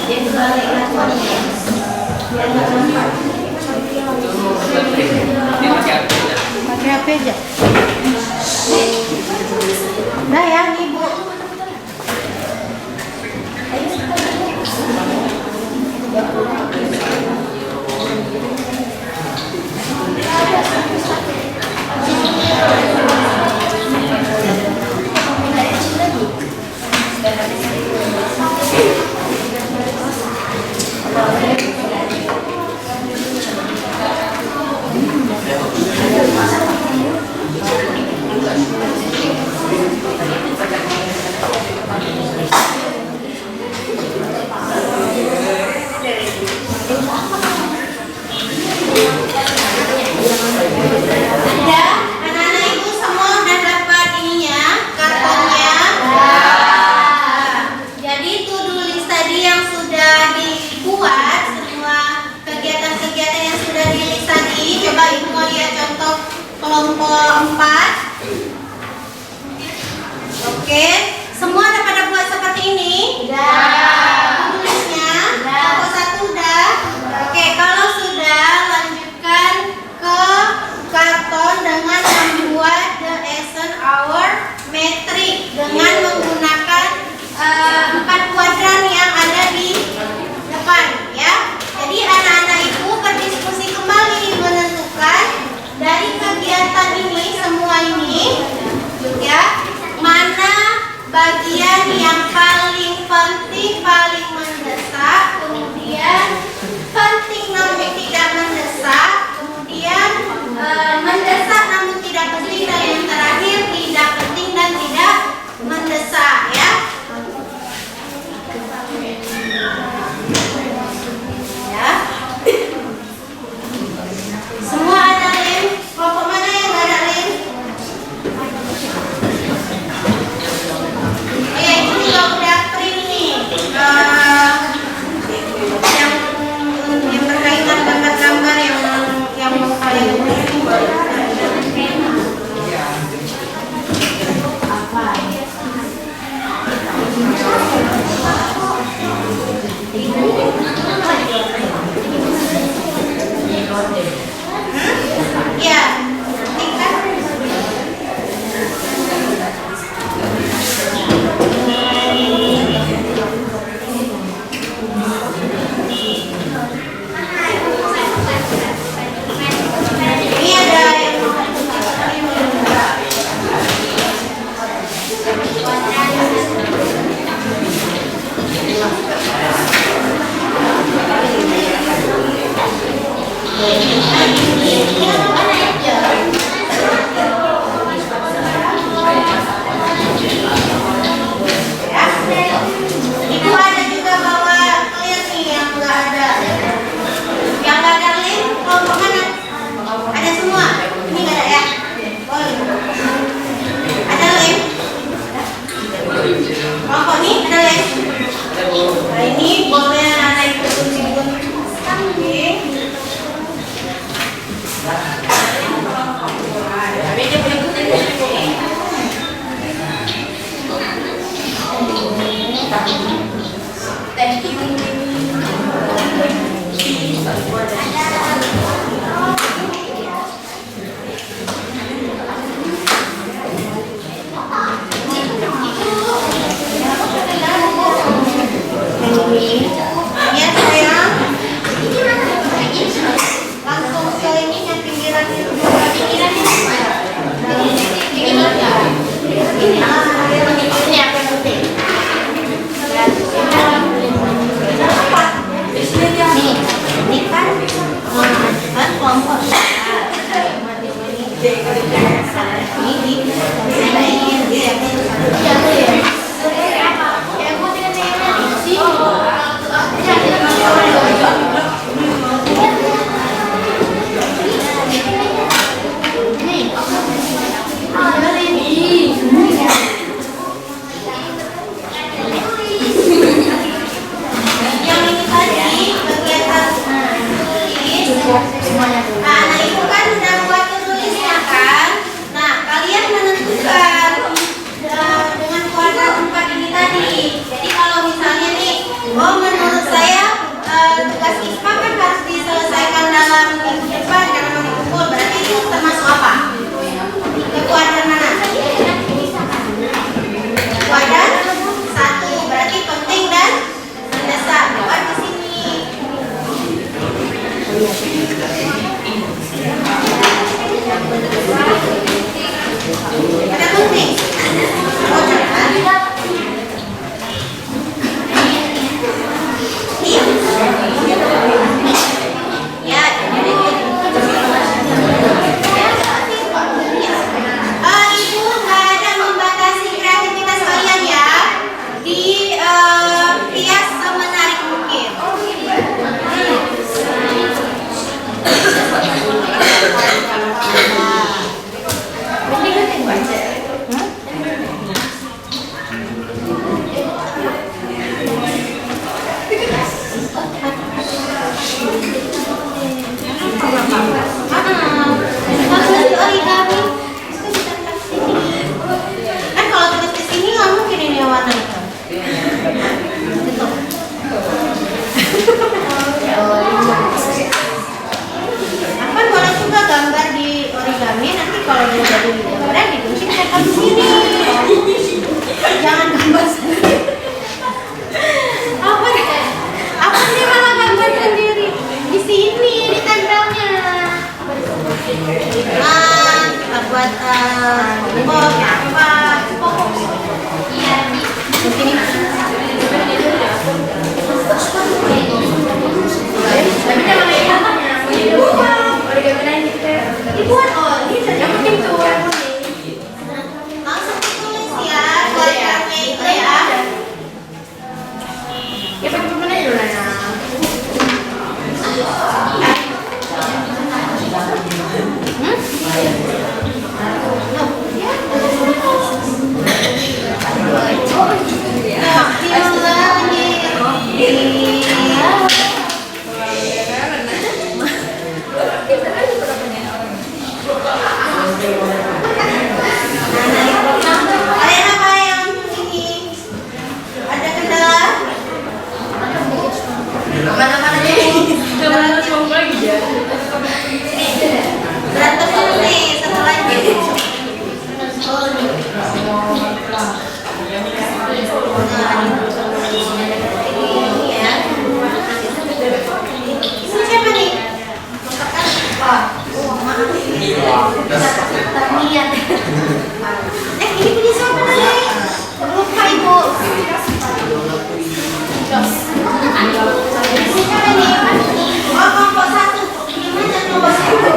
Speaker 1: Jadi balik lakukannya. Biar nggak nampak. Pakai HP aja. Udah ya, Ibu. Ada anak-anak Ibu semua udah dapat ininya, kartonnya. Jadi to-do list tadi yang sudah dibuat, semua kegiatan-kegiatan yang sudah di-list tadi, coba Ibu mau lihat contoh kelompok 4. Oke, semua udah pada buat seperti ini? To-do listnya? Kelompok 1 udah? Oke, kalau sudah lanjutkan ke karton dengan membuat the action hour metric dengan menggunakan 4 kuadran yang ada di depan ya. Jadi anak-anak Ibu berdiskusi kembali menentukan dari kegiatan ini semua ini ya, mana bagian yang paling penting, paling mendesak, kemudian penting namun tidak mendesak, kemudian mendesak namun tidak penting, dan yang terakhir tidak penting dan tidak mendesak ya. Ya. Semua ada lem? Kelompok mana yang nggak ada lem? Ini juga udah print nih. Yang berkaitan gambar-gambar yang mau kalian ya, ini ada yang Ibu ada juga bawa clear nih yang nggak ada. Yang nggak ada link, kelompok mana? Ada semua? Ini nggak ada ya? Boleh. Ada link? Kelompok ini ada link? Nah ini boleh anak ikut kunci-kunci. Thank you. Ya sayang. Langsung ke ini yang pinggiran itu. Ini apa yang penting? Ini kan kelompok ini Ini ya. Ini siapa nih? Terniat. Ini punya siapa nih? Lupa ibu. Ini siapa nih? Oh, kelompok 1. Gimana kelompok 1?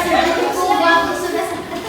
Speaker 1: Sudah cukup, waktu sudah selesai.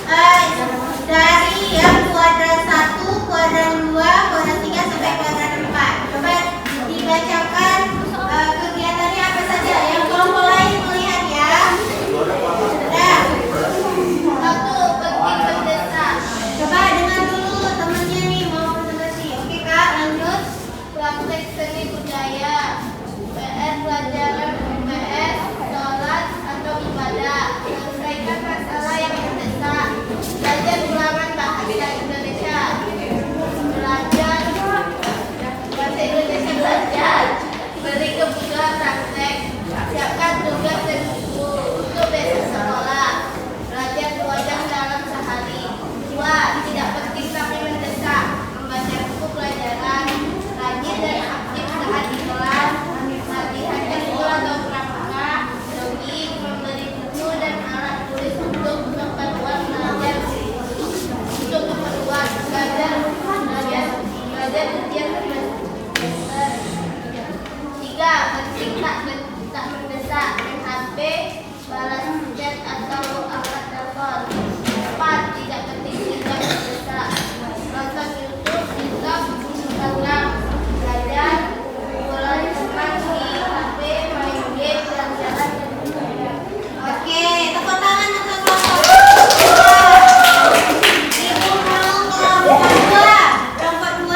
Speaker 1: dari yang kuadran 1, kuadran 2, kuadran 3 sampai kuadran 4. Coba dibacakan kegiatannya apa saja. Yang kelompok lain melihat ya. Sudah.
Speaker 5: 1. Penting mendesak.
Speaker 1: Coba dengar dulu temannya nih mau presentasi. Oke Kak, lanjut.
Speaker 5: Praktek seni budaya. PR pelajaran UPS, sholat atau ibadah. Selesaikan masalah yang mendesak. Belajar ulangan bahasa Indonesia. Belajar bahasa Indonesia belajar. Beri kebutuhan praktek. Siapkan tugas dan buku untuk besok sekolah. Belajar 2 jam dalam sehari. 2. Tidak penting tapi mendesak. Membaca buku pelajaran. Rajin dan aktif saat di kelas. Latihan ekskul atau pramuka. Jogging. Membeli buku dan alat tulis untuk keperluan belajar. Untuk keperluan belajar ujian semester. 3. Penting tak mendesak. Main HP, balas chat atau angkat telepon. 4. Tidak penting tidak mendesak. Nonton YouTube, TikTok, Instagram. Belajar, mulai teman di HP, main game, jalan-jalan dan sebagainya.
Speaker 1: Oke, tepuk tangan untuk kelompok. Ibu mau kelompok 2. Kelompok 2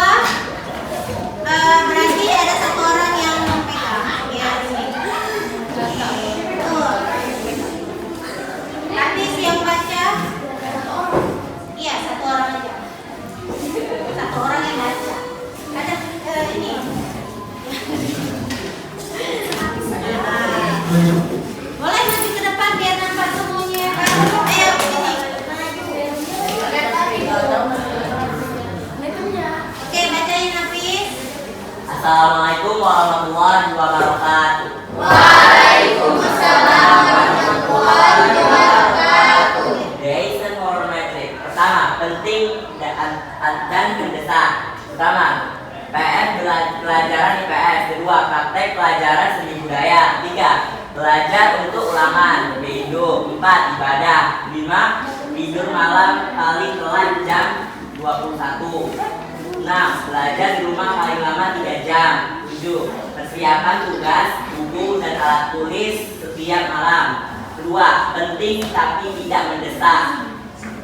Speaker 1: berarti ada 1 orang yang memegang. Ya, ini. Betul. Nanti siap baca. Iya, 1 orang aja. 1 orang yang baca. Ada ini. Boleh maju ke depan biar nampak semuanya. Ayo sini. Oke, bacain Hafiz.
Speaker 3: Assalamualaikum warahmatullahi wabarakatuh.
Speaker 5: Waalaikumsalam warahmatullahi wabarakatuh.
Speaker 3: Desain Metric. Pertama, penting dan mendesak. Pertama, PR pelajaran IPS. Kedua, praktek pelajaran seni budaya. 3. Belajar untuk ulangan. Hidup. 4. Ibadah. 5. Tidur malam paling telat jam 21. 6. Belajar di rumah paling lama 3 jam. 7. Persiapan tugas, buku dan alat tulis setiap malam. 2. Penting tapi tidak mendesak.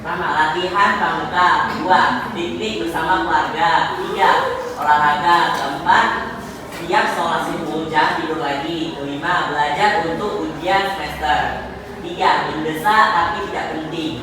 Speaker 3: Pertama, latihan pramuka. 2. Piknik bersama keluarga. 3. Olahraga. 4. Siap sholat subuh, jangan tidur lagi. 5. Belajar untuk ujian semester. 3. Mendesak tapi tidak penting.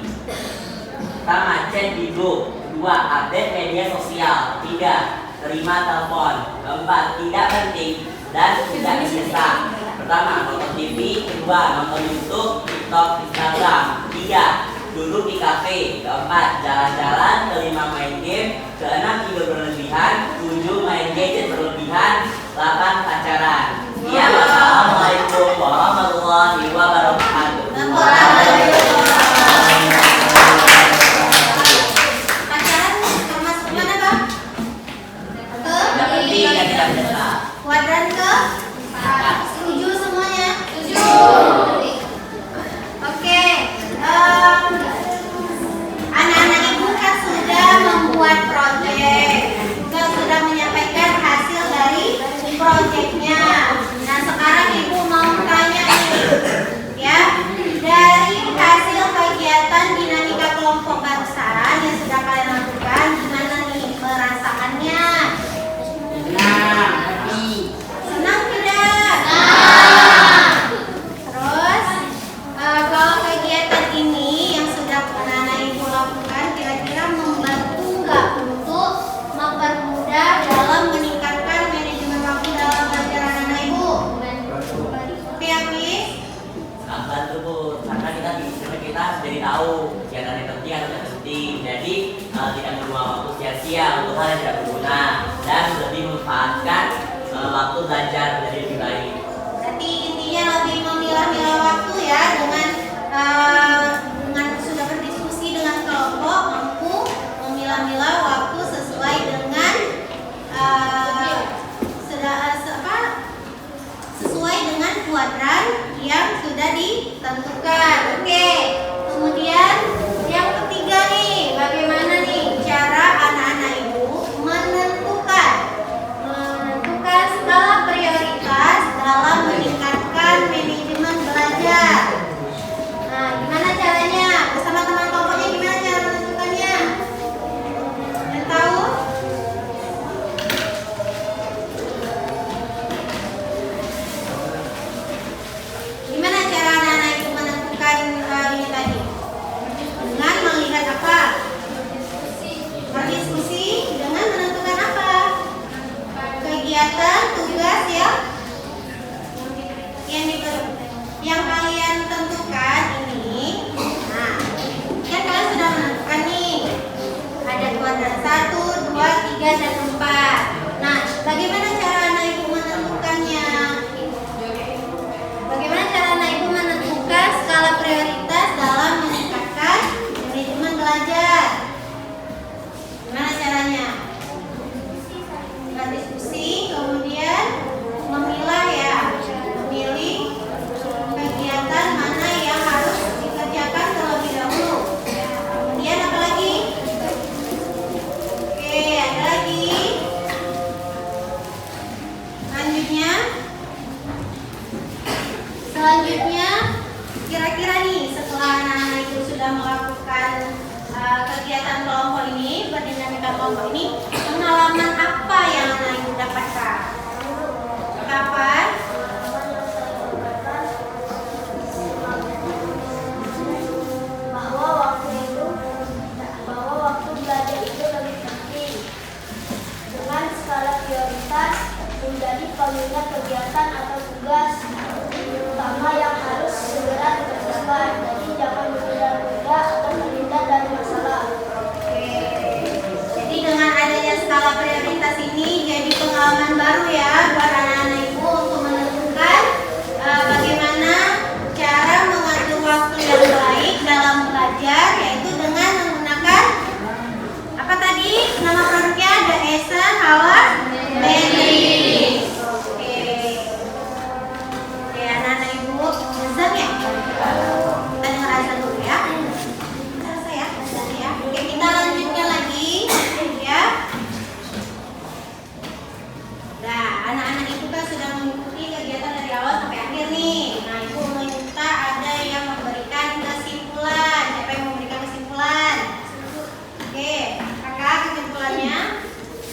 Speaker 3: Pertama, chat di grup. 2. Update media sosial. 3. Terima telepon. 4. Tidak penting dan tidak mendesak. Pertama, nonton TV. 2. Nonton YouTube, TikTok, Instagram. 3. Duduk di kafe. 4. Jalan-jalan. 5. Main game. 6. Tidur berlebihan. 7. Main gadget berlebihan. 8. Pacaran. Ya, wassalamualaikum warahmatullahi wabarakatuh.
Speaker 1: Pacaran termasuk mana Bang?
Speaker 3: Tidak penting dan tidak mendesak.
Speaker 1: Kuadran ke? 7 semuanya? 7. Oke. Anak-anak ibu kan sudah membuat proyek, juga sudah menyampaikan hasil dari proyeknya. Nah sekarang ibu mau tanya nih, ya, dari hasil kegiatan dinamika kelompok barusan yang sudah kalian lakukan, gimana nih merasakannya? Senang tidak? Terus kalau kegiatan ini yang sudah anak-anak ibu lakukan kira-kira membantu nggak untuk mempermudah dalam meningkatkan manajemen waktu dalam belajar anak-anak ibu? Oke Hafiz?
Speaker 3: Bantu Bu, karena kita jadi tahu kegiatan yang penting atau tidak penting. Jadi tidak membuang waktu sia-sia untuk hal yang tidak berguna dan lebih memanfaatkan waktu belajar menjadi lebih baik.
Speaker 1: Berarti intinya lebih memilah-milah waktu ya dengan sudah berdiskusi dengan kelompok, mampu memilah-milah waktu sesuai dengan sesuai dengan kuadran yang sudah ditentukan. Oke. Kemudian yang ketiga kelompok ini, pengalaman apa yang anak ibu dapatkan? Kapan?
Speaker 5: Bahwa waktu belajar itu lebih penting. Dengan skala prioritas menjadi pengingat kegiatan atau tugas utama yang harus segera dikerjakan. Jadi jangan menunda-nunda atau terhindar dari masalah.
Speaker 1: Jadi dengan adanya skala prioritas ini jadi pengalaman baru ya buat anak-anak ibu untuk menentukan bagaimana cara mengatur waktu yang baik dalam belajar, yaitu dengan menggunakan apa tadi nama produknya, The Eisenhower Matrix. Oke, anak-anak ibu azan ya? Kita dengar azan dulu ya. Selesai ya, azan ya. Oke, kita lanjutnya lagi ya. Nah, anak-anak ibu kan sudah mengikuti kegiatan dari awal sampai akhir nih. Nah, ibu meminta ada yang memberikan kesimpulan. Siapa yang memberikan kesimpulan? Oke, kakak kesimpulannya.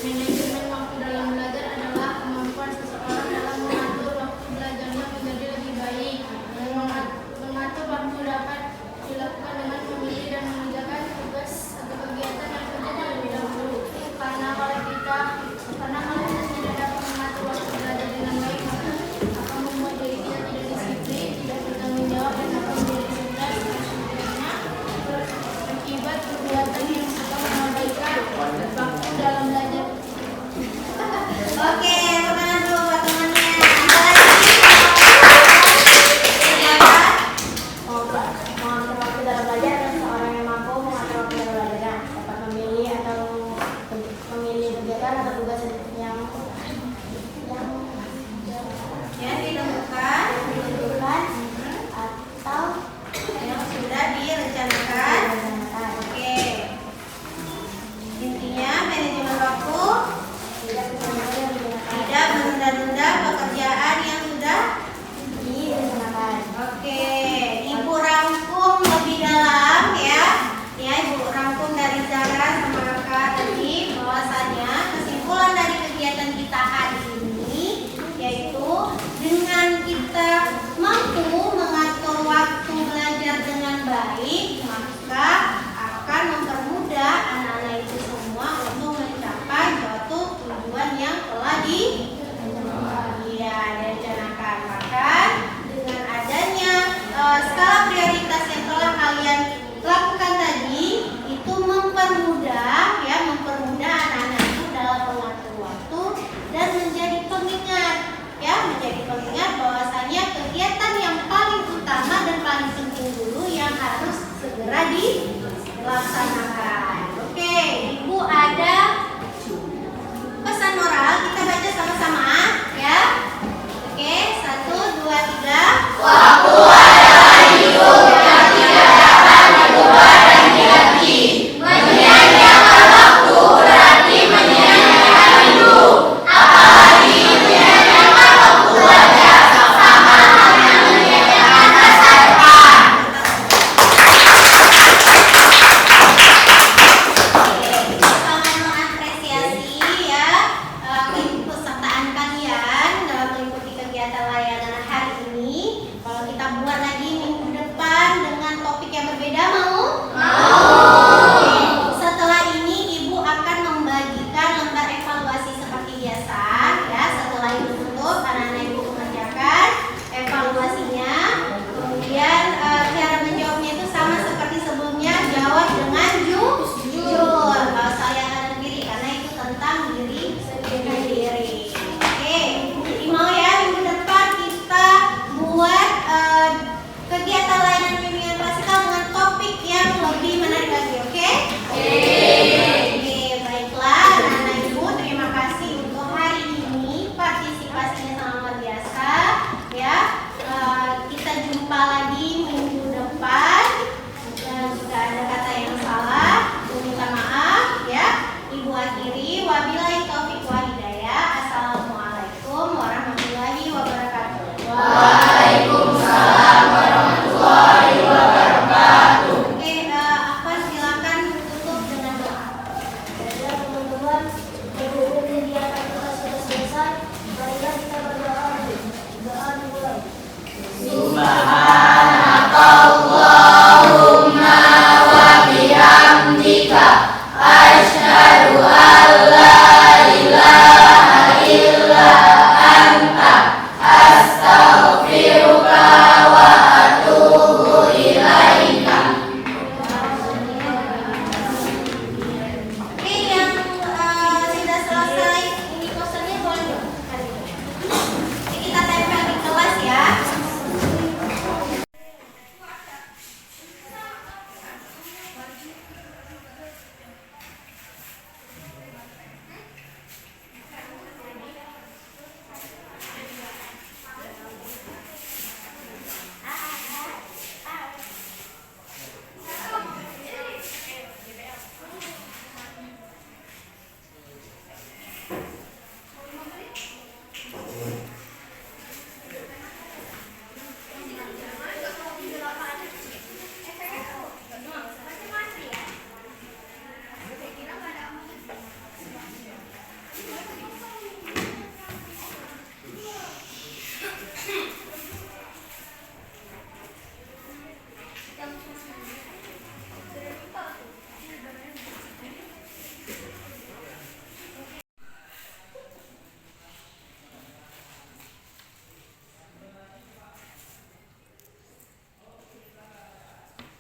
Speaker 5: Manajemen waktu dalam belajar adalah kemampuan seseorang dalam mengatur waktu belajarnya menjadi lebih baik. Mengatur waktu dapat dilakukan dengan memilih dan mengerjakan tugas atau kegiatan yang penting terlebih dahulu. Karena kalau kita tidak dapat mengatur waktu belajar dengan baik, maka akan membuat diri kita tidak disiplin, tidak bertanggung jawab, dan akan menjadi stres dan berakibat perbuatan yang suka mengabaikan waktu dalam belajar.
Speaker 1: Oke, teman dulu buat temannya. Ada lagi?
Speaker 5: Mengatur waktu dalam belajar adalah seorang yang mampu mengatur waktu dalam belajar, dapat memilih kegiatan atau tugas yang
Speaker 1: Ya, ditentukan
Speaker 5: atau
Speaker 1: yang sudah direncanakan. Oke. Intinya manajemen waktu tidak menunda-nunda pekerjaan yang sudah
Speaker 5: direncanakan.
Speaker 1: Oke, ibu rangkum lebih dalam ya. Ya, ibu rangkum dari Zara sama kakak tadi bahwasanya kesimpulan dari kegiatan kita hari ini yaitu dengan kita mampu mengatur waktu belajar dengan baik, maka akan mempermudah anak-anak itu semua untuk mencapai suatu tujuan yang telah direncanakan. Maka dengan adanya skala prioritas yang telah kalian lakukan tadi itu mempermudah anak-anak itu dalam mengatur waktu dan menjadi pengingat bahwasanya kegiatan yang paling utama dan paling penting dulu yang harus segera dilaksanakan. Oke, ibu ada pesan moral, kita baca sama-sama ya. Oke, 1, 2, 3.
Speaker 7: Waktu adalah hidup yang tidak dapat diubah dan diganti. Menyia-nyiakan waktu berarti menyia-nyiakan hidup. Apalagi menyia-nyiakan waktu belajar sama dengan menyia-nyiakan masa depan.
Speaker 1: Sangat mengapresiasi ya keikutsertaan kalian dalam mengikuti kegiatan layanan hari ini. Kalau kita buat lagi minggu depan dengan topik yang berbeda, mau? Oke. Setelah ini ibu akan membagikan lembar evaluasi seperti biasa ya. Setelah itu tutup, anak-anak ibu mengerjakan evaluasinya. Kemudian cara menjawabnya itu sama seperti sebelumnya, jawab dengan jujur. Gak usah yang kanan kiri karena itu tentang diri sendiri. Oke, jadi mau ya minggu depan kita buat kegiatan layanan bimbingan klasikal dengan topik yang lebih menarik lagi, oke? Oke, baiklah anak-anak ibu, terima kasih untuk hari ini partisipasinya sangat luar biasa ya. Kita jumpa lagi minggu